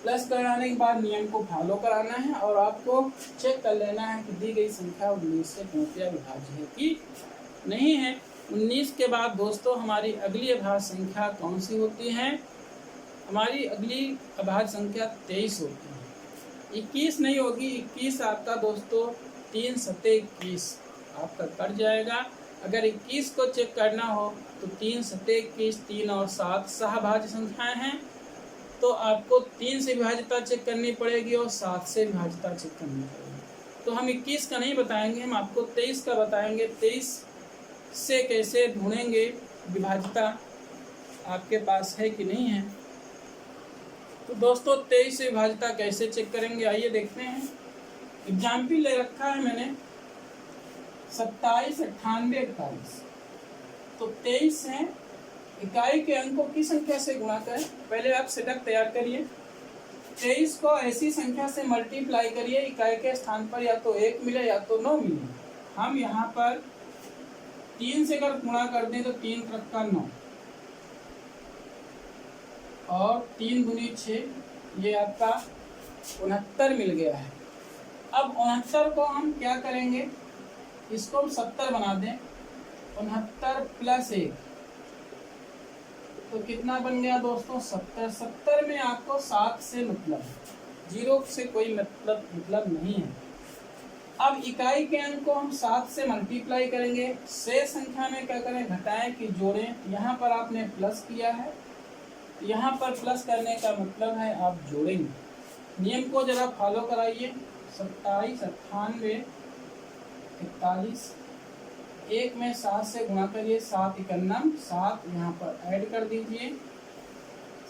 प्लस कराने के बाद नियम को फॉलो कराना है और आपको चेक कर लेना है कि दी गई संख्या 19 से पूर्णतया विभाज्य है कि नहीं है। 19 के बाद दोस्तों हमारी अगली अभाज्य संख्या कौन सी होती है, हमारी अगली अभाज्य संख्या 23 होती है। 21 नहीं होगी, 21 आपका दोस्तों 3 7 21 आपका कट जाएगा। अगर 21 को चेक करना हो तो 3 7 21 3 और 7 सहभाज्य संख्याएं हैं, तो आपको 3 से विभाज्यता चेक करनी पड़ेगी और 7 से विभाज्यता चेक करनी पड़ेगी। तो हम 21 का नहीं बताएंगे, हम आपको 23 का बताएंगे। 23 से कैसे ढूंढेंगे विभाज्यता, आपके पास है कि नहीं है। तो दोस्तों 23 से विभाज्यता कैसे चेक करेंगे, आइए देखते हैं। एग्जाम्पल ले रखा है मैंने 27 98 41। तो 23 है, इकाई के अंकों की संख्या से गुणा करें। पहले आप सेटअप तैयार करिए। 23 को ऐसी संख्या से मल्टीप्लाई करिए, इकाई के स्थान पर या तो 1 मिले या तो 9 मिले। हम यहाँ पर 3 से अगर गुणा कर दें तो 3 त्रिक 9 और 3 दूनी 6, ये आपका 69 मिल गया है। अब 69 को हम क्या करेंगे, इसको हम 70 बना दें। 69 प्लस 1 तो कितना बन गया दोस्तों, 70। 70 में आपको 7 से मतलब, 0 से कोई मतलब नहीं है। अब इकाई के अंक को हम 7 से मल्टीप्लाई करेंगे, शेष संख्या में क्या करें, घटाएं कि जोड़ें। यहाँ पर आपने प्लस किया है, यहाँ पर प्लस करने का मतलब है आप जोड़ेंगे। नियम को जरा फॉलो कराइए। 27 98 41, 1 में 7 से गुणा करिए, 7 51 7 यहाँ पर ऐड कर दीजिए,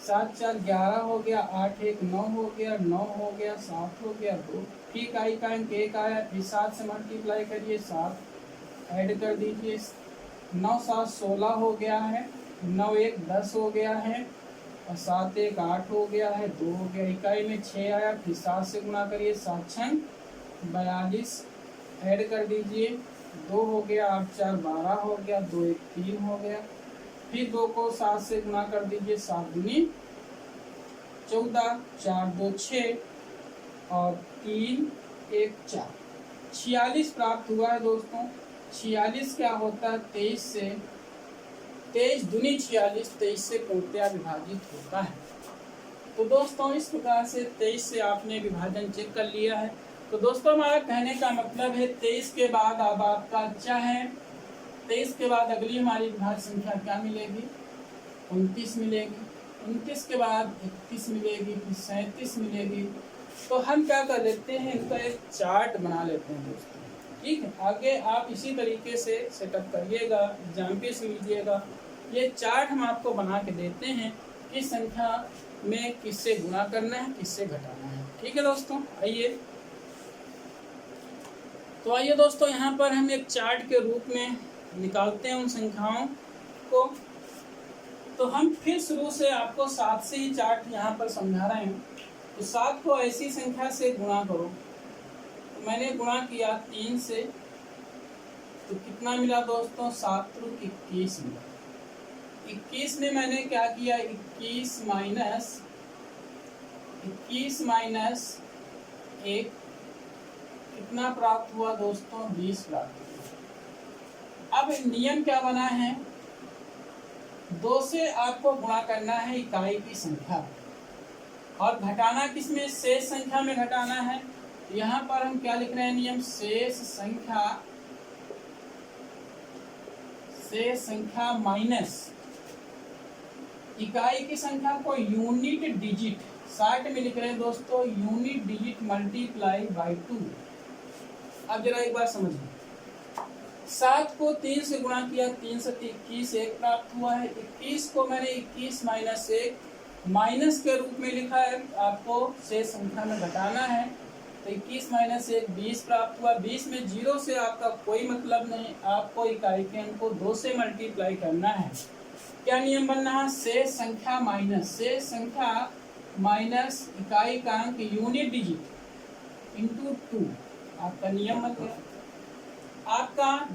7 4 11 हो गया, 8 1 9 हो गया, 9 हो गया, 7 हो गया, 2 ठीक इकाई का अंक 1 आया, फिर 7 से मल्टीप्लाई करिए, 7 ऐड कर दीजिए, 9 7 16 हो गया है, 9 1 10 हो गया है और 7 1 8 हो गया है, 2 हो गया। इकाई में 6 आया, फिर 7 से गुणा करिए, 7 6 42 ऐड कर दीजिए, 2 हो गया, 8 4 12 हो गया, 2 1 3 हो गया, फिर 2 को 7 से गुणा कर दीजिए, 7 दूनी 14, 4 2 6 और 3 1 4, 46 प्राप्त हुआ है दोस्तों। 46 क्या होता है, 23 से 23 दूनी 46, 23 से पूर्णतया विभाजित होता है। तो दोस्तों इस प्रकार से 23 से आपने विभाजन चेक कर लिया है। तो दोस्तों हमारा कहने का मतलब है 23 के बाद अब आपका क्या है, 23 के बाद अगली हमारी विभाज्य संख्या क्या मिलेगी, 29 मिलेगी। 29 के बाद 31 मिलेगी, फिर 37 मिलेगी। तो हम क्या कर लेते हैं, इनका एक चार्ट बना लेते हैं दोस्तों, ठीक है। आगे आप इसी तरीके से सेटअप करिएगा, एग्जाम पे समझिएगा। ये चार्ट हम आपको बना के देते हैं कि संख्या में किससे गुणा करना है, किससे घटाना है, ठीक है दोस्तों। आइए दोस्तों, यहाँ पर हम एक चार्ट के रूप में निकालते हैं उन संख्याओं को। तो हम फिर शुरू से आपको 7 से ही चार्ट यहाँ पर समझा रहे हैं। तो 7 को ऐसी संख्या से गुणा करो। तो मैंने गुणा किया 3 से, तो कितना मिला दोस्तों, 7 × 21 मिला। 21 में मैंने क्या किया, 21 माइनस 1 कितना प्राप्त हुआ दोस्तों, 20 प्राप्त हुआ। अब नियम क्या बना है, 2 से आपको गुणा करना है इकाई की संख्या, और घटाना किसमें, शेष संख्या में घटाना है। यहाँ पर हम क्या लिख रहे हैं नियम, शेष संख्या माइनस इकाई की संख्या को यूनिट डिजिट, 60 में लिख रहे हैं दोस्तों, यूनिट डिजिट मल्टीप्लाई बाई 2। अब जरा एक बार समझिए, 7 को 3 से गुणा किया, 3 से 21 1 प्राप्त हुआ है। 21 को मैंने 21 माइनस 1 माइनस के रूप में लिखा है, आपको शेष संख्या में घटाना है। तो 21 माइनस 1 20 प्राप्त हुआ। 20 में 0 से आपका कोई मतलब नहीं, आपको इकाई के अंक को 2 से मल्टीप्लाई करना है। क्या नियम बन रहा है, शेष संख्या माइनस इकाई का अंक यूनिट डिजिट इंटू 2, आपका नियम बन गया। आपका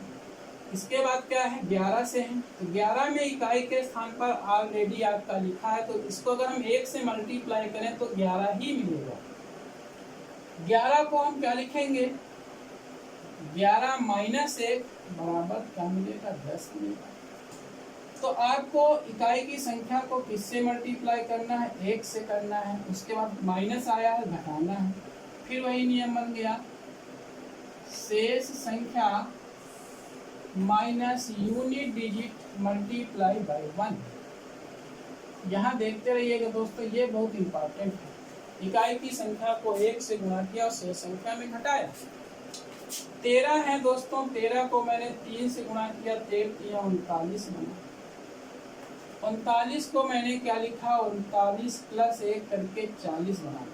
इसके बाद क्या है, 11 से है, तो 11 में इकाई के स्थान पर ऑलरेडी आपका लिखा है, तो इसको अगर हम 1 से मल्टीप्लाई करें तो 11 ही मिलेगा। 11 को हम क्या लिखेंगे, 11 माइनस 1 बराबर क्या मिलेगा, 10 मिलेगा। तो आपको इकाई की संख्या को किससे मल्टीप्लाई करना है, 1 से करना है। उसके बाद माइनस आया है, घटाना है। फिर वही नियम बन गया, शेष संख्या minus unit digit multiply by 1। यहाँ देखते रहिएगा दोस्तों, ये बहुत इंपॉर्टेंट है। इकाई की संख्या को 1 से गुणा किया और शेष संख्या में घटाया। 13 है दोस्तों, 13 को मैंने 3 से गुणा किया, 13 39 बना। 39 को मैंने क्या लिखा, 39 प्लस 1 करके 40 बना।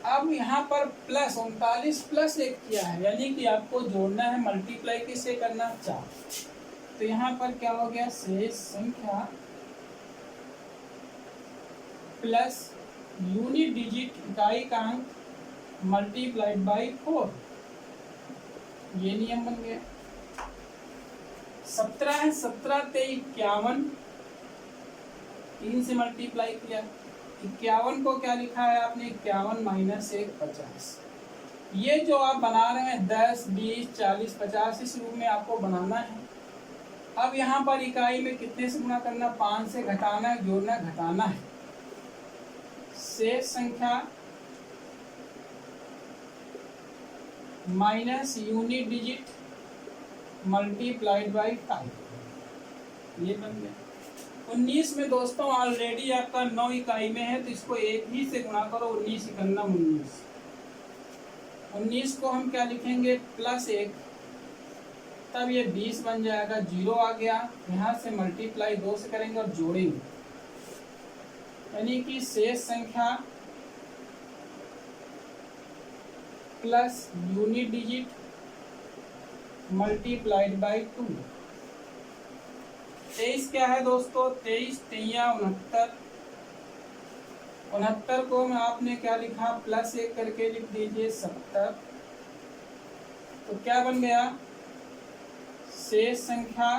अब यहाँ पर प्लस 39 प्लस 1 किया है, यानी कि आपको जोड़ना है, मल्टीप्लाई किससे करना, 4। तो यहाँ पर क्या हो गया, शेष संख्या प्लस यूनिट डिजिट इकाई का अंक मल्टीप्लाइड बाई 4, ये नियम बन गया। 17 है, 17 × 51, 3 से मल्टीप्लाई किया। 51 को क्या लिखा है आपने, 51 माइनस 1 50। ये जो आप बना रहे हैं 10 20 40 50, इस रूप में आपको बनाना है। अब यहाँ पर इकाई में कितने से गुणा करना, 5 से घटाना है, जोड़ना घटाना है। शेष संख्या minus unit digit multiplied by 5, ये बन गया। 19 में दोस्तों ऑलरेडी आपका 9 इकाई में है, तो इसको 1 ही से गुणा करो, 19 इकन्ना 19। 19 को हम क्या लिखेंगे, प्लस 1, तब ये 20 बन जाएगा। 0 आ गया, यहाँ से मल्टीप्लाई 2 से करेंगे और जोड़ेंगे, यानी कि शेष संख्या plus unit digit multiplied by 2। 23 क्या है दोस्तों, 23 × 69, 69 को मैं आपने क्या लिखा, प्लस 1 करके लिख दीजिए 70। तो क्या बन गया, शेष संख्या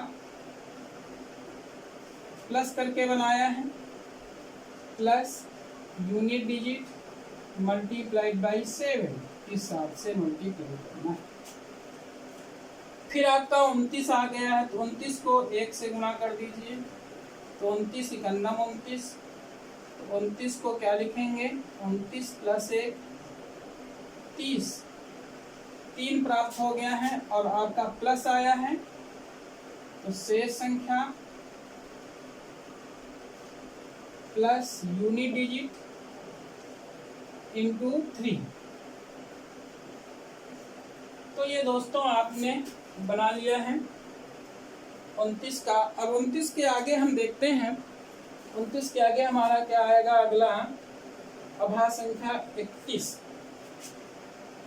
प्लस करके बनाया है, plus unit digit multiplied by 7, इस हिसाब से मल्टीप्लाई करना है। फिर आपका 29 आ गया है, तो 29 को 1 से गुणा कर दीजिए, तो 29 इकन्ना 29। तो 29 को क्या लिखेंगे, 29 प्लस 1 30, 3 प्राप्त हो गया है और आपका प्लस आया है। तो शेष संख्या प्लस यूनिट डिजिट इंटू 3। तो ये दोस्तों आपने बना लिया है 29 का। अब 29 के आगे हम देखते हैं, 29 के आगे हमारा क्या आएगा, अगला अभाज्य संख्या 31।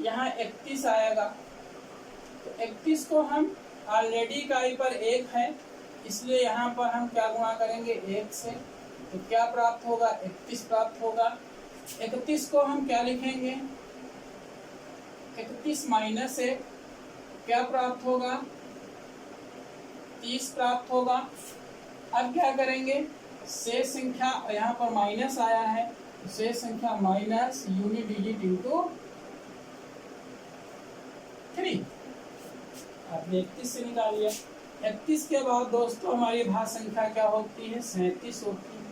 यहाँ 31 आएगा, तो 31 को हम ऑलरेडी इकाई पर 1 है, इसलिए यहाँ पर हम क्या गुणा करेंगे 1 से, तो क्या प्राप्त होगा 31 प्राप्त होगा। 31 को हम क्या लिखेंगे, 31 माइनस 1 क्या प्राप्त होगा 30 प्राप्त होगा। अब क्या करेंगे, शेष संख्या, यहाँ पर माइनस आया है, शेष संख्या माइनस यूनिट डिजिट इंटू 3। आपने 31 से निकाल लिया। 31 के बाद दोस्तों हमारी भाज्य संख्या क्या होती है, 37 होती है।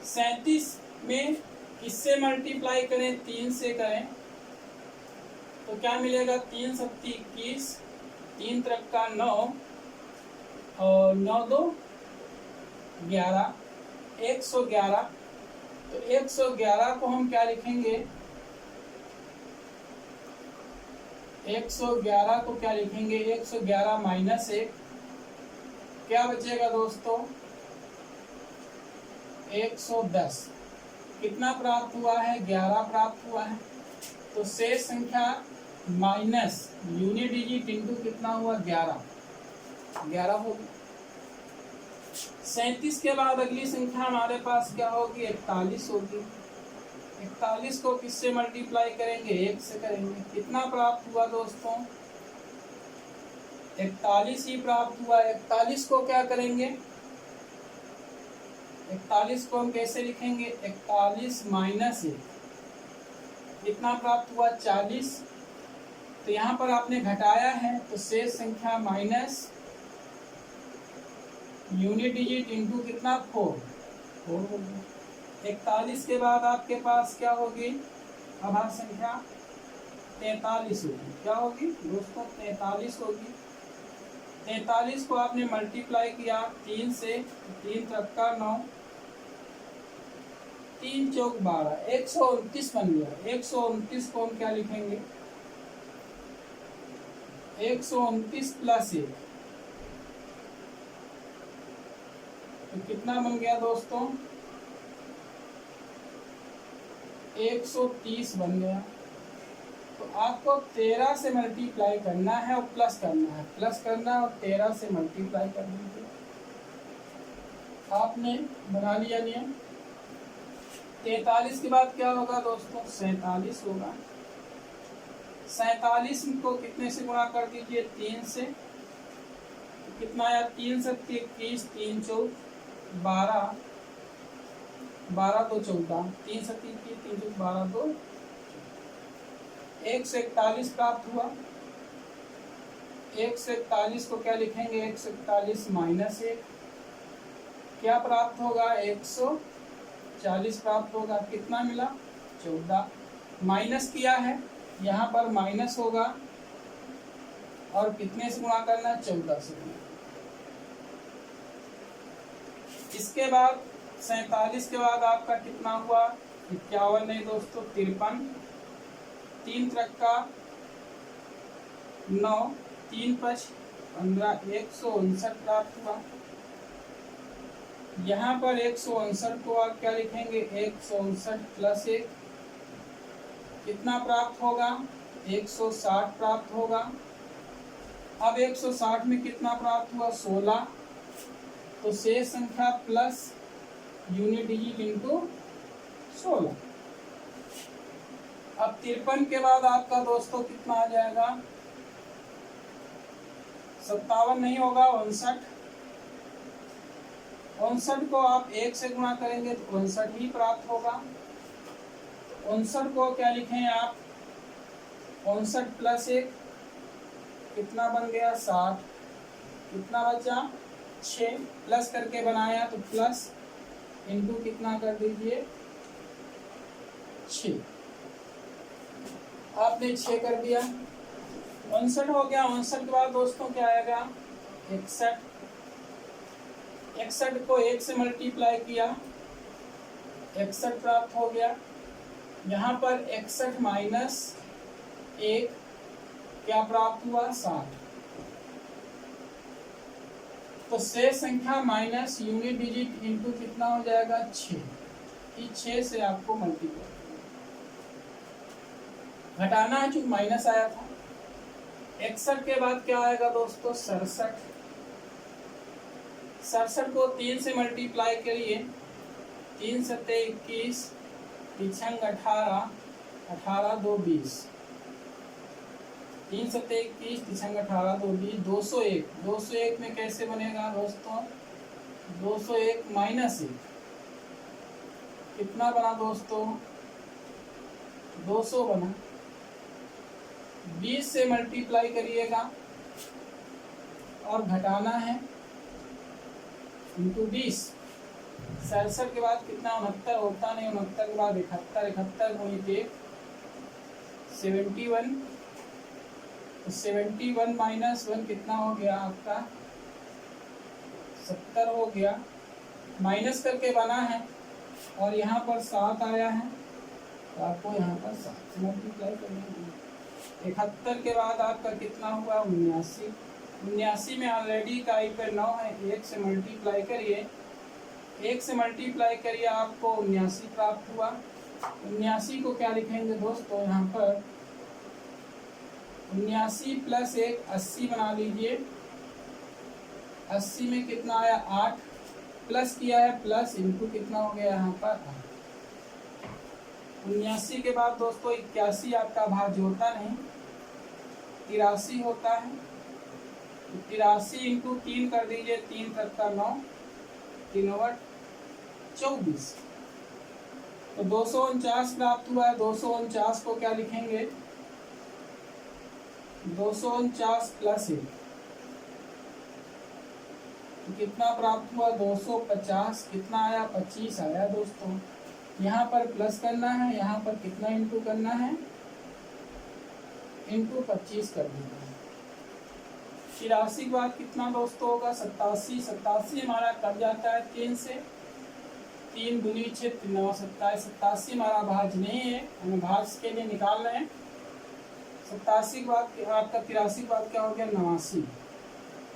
37 में किससे मल्टीप्लाई करें, 3 से करें, तो क्या मिलेगा, 3 सत्ती 21, 3 त्रिका 9 और 9 दो 11, 111। तो 111 को हम क्या लिखेंगे, 111 को क्या लिखेंगे, 111 माइनस 1 क्या बचेगा दोस्तों 110। कितना प्राप्त हुआ है, 11 प्राप्त हुआ है। तो शेष संख्या माइनस यूनिट डिजिट इंटू कितना हुआ 11 होगी। 37 के बाद अगली संख्या हमारे पास क्या होगी, 41 होगी। 41 को किससे मल्टीप्लाई करेंगे, 1 से करेंगे। कितना प्राप्त हुआ दोस्तों 41 ही प्राप्त हुआ। 41 को क्या करेंगे, 41 को हम कैसे लिखेंगे, 41 माइनस 1 कितना प्राप्त हुआ 40। तो यहाँ पर आपने घटाया है, तो शेष संख्या माइनस यूनिट डिजिट इंटू कितना 4 होगी। 41 के बाद आपके पास क्या होगी, अभाज्य संख्या 43 होगी। क्या होगी दोस्तों 43 होगी। 43 को आपने मल्टीप्लाई किया 3 से, 3 त्रिका 9, 3 चौक 12, 129 बन गया। 129 को हम क्या लिखेंगे, 129 प्लस 1, तो कितना बन गया दोस्तों 130 बन गया। तो आपको 13 से मल्टीप्लाई करना है और प्लस करना है, और 13 से मल्टीप्लाई कर दीजिए। आपने बना लिया नियम। 43 के बाद क्या होगा दोस्तों 47 होगा। 47 को कितने से गुणा कर दीजिए, 3 से। तो कितना आया, 3 सत्ती 21, 3 चौक 12, 12 दो 14, 3 सत्ती 21, 3 चौक 12 दो 141 प्राप्त हुआ। 141 को क्या लिखेंगे, 141 माइनस 1 क्या प्राप्त होगा, 140 प्राप्त होगा। कितना मिला 14। माइनस किया है, यहाँ पर माइनस होगा और कितने से गुणा करना है, 14 से। इसके बाद 47 के बाद आपका कितना हुआ 51, नहीं दोस्तों 53, 3 त्रिका 9, 3 5 15, 159 प्राप्त हुआ। यहाँ पर 159 को आप क्या लिखेंगे, 159 प्लस 1 कितना प्राप्त होगा, 160 प्राप्त होगा। अब 160 में कितना प्राप्त हुआ 16, तो शेष संख्या प्लस यूनिट डिजिट इंटू 16। अब 53 के बाद आपका दोस्तों कितना आ जाएगा, 57 नहीं होगा 59। 59 को आप 1 से गुणा करेंगे तो 59 ही प्राप्त होगा। 59 को क्या लिखें आप, 59 प्लस 1 कितना बन गया 60। कितना बचा 6, प्लस करके बनाया तो प्लस इंटू कितना कर दीजिए 6। आपने 6 कर दिया, 59 हो गया। 59 के बाद दोस्तों क्या आएगा 61। 61 को 1 से मल्टीप्लाई किया 61 प्राप्त हो गया। यहाँ पर 61 माइनस 1 क्या प्राप्त हुआ, 60। तो शेष संख्या माइनस यूनिट डिजिट इंटू कितना हो जाएगा, 6। इस 6 से आपको मल्टीप्लाई घटाना है, चूंकि माइनस आया था। 61 के बाद क्या आएगा दोस्तों, 67। 67 को 3 से मल्टीप्लाई करिए, 3 सत्ते 21, 3 18, 18 2 20, 3 सत्ते 21, 3 18 2 20, 201। 201 में कैसे बनेगा दोस्तों, 201 माइनस 1 कितना बना दोस्तों, 200 बना। 20 से मल्टीप्लाई करिएगा और घटाना है इंटू 20। 67 के बाद कितना, 69 होता नहीं, 69 के बाद 71, 71 गुणित 1 71। 71 माइनस 1 कितना हो गया आपका, 70 हो गया। माइनस करके बना है और यहाँ पर 7 आया है, तो आपको यहाँ पर 7 से मल्टीप्लाई करना है। 71 के बाद आपका कितना हुआ, 79। 79 में ऑलरेडी इकाई पर 9 है, 1 से मल्टीप्लाई करिए, 1 से मल्टीप्लाई करिए, आपको 79 प्राप्त हुआ। 79 को क्या लिखेंगे दोस्तों, यहाँ पर 79 प्लस 1 80 बना लीजिए। 80 में कितना आया, 8 प्लस किया है, प्लस इंटू कितना हो गया यहाँ पर 8। 79 के बाद दोस्तों 81 आपका भाज्य होता नहीं, 83 होता है। 83 इंटू 3 कर दीजिए, 3 सत्ता 9, 3 24। तो 249 प्राप्त हुआ है। 249 को क्या लिखेंगे, 249 प्लस 1 तो कितना प्राप्त हुआ, 250। कितना आया, 25 आया दोस्तों। यहाँ पर प्लस करना है, यहाँ पर कितना इंटू करना है, इंटू 25 कर देना है। 83 के बाद कितना दोस्तों होगा, 87। 87 हमारा कट जाता है 3 से, 3 दूनी 6, 3 9 27। 87 हमारा भाज्य नहीं है, हमें भाज्य के लिए निकाल रहे हैं। 87 के बाद आपका 83 के बाद क्या हो गया, 89।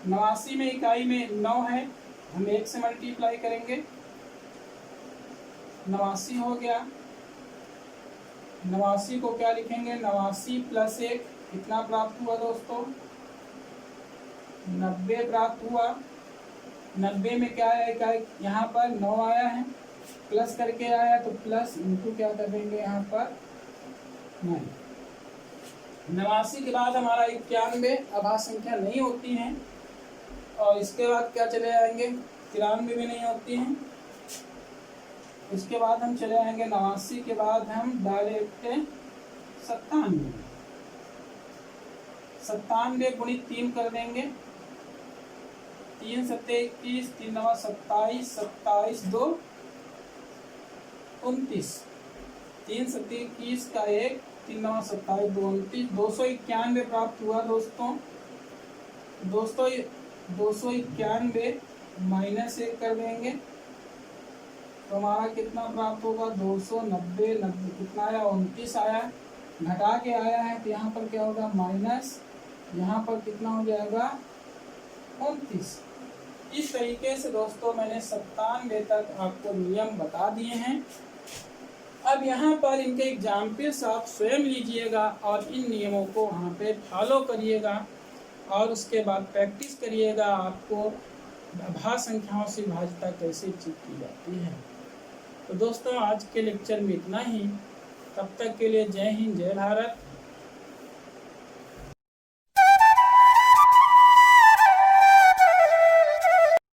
89 में इकाई में 9 है, हम 1 से मल्टीप्लाई करेंगे, 89 हो गया। 89 को क्या लिखेंगे, 89 प्लस 1 कितना प्राप्त हुआ दोस्तों, 90 प्राप्त हुआ। 90 में क्या है, इकाई यहाँ पर 9 आया है, प्लस करके आया तो प्लस इंटू क्या कर देंगे यहाँ पर 9। 89 के बाद हमारा 91 अभाज्य संख्या नहीं होती हैं, और इसके बाद क्या चले आएंगे, 93 भी नहीं होती हैं। इसके बाद हम चले आएंगे 89 के बाद हम डायरेक्ट 97। 97 गुणित 3 कर देंगे, 3 सत्ते 21, 3 9 27, 27 2 29। 3 सत्ते 21 का 1, 3 9 27 2 29। 291 प्राप्त हुआ दोस्तों। 291 माइनस 1 कर देंगे तो हमारा कितना प्राप्त होगा, 290। 90 कितना आया, 29 आया, घटा के आया है तो यहाँ पर क्या होगा, माइनस, यहाँ पर कितना हो जाएगा 29। इस तरीके से दोस्तों मैंने 97 तक आपको नियम बता दिए हैं। अब यहाँ पर इनके एग्जाम्पल्स आप स्वयं लीजिएगा और इन नियमों को वहाँ पे फॉलो करिएगा और उसके बाद प्रैक्टिस करिएगा, आपको अभाज्य संख्याओं से भाज्यता कैसे चेक की जाती है। तो दोस्तों आज के लेक्चर में इतना ही, तब तक के लिए जय हिंद, जय भारत।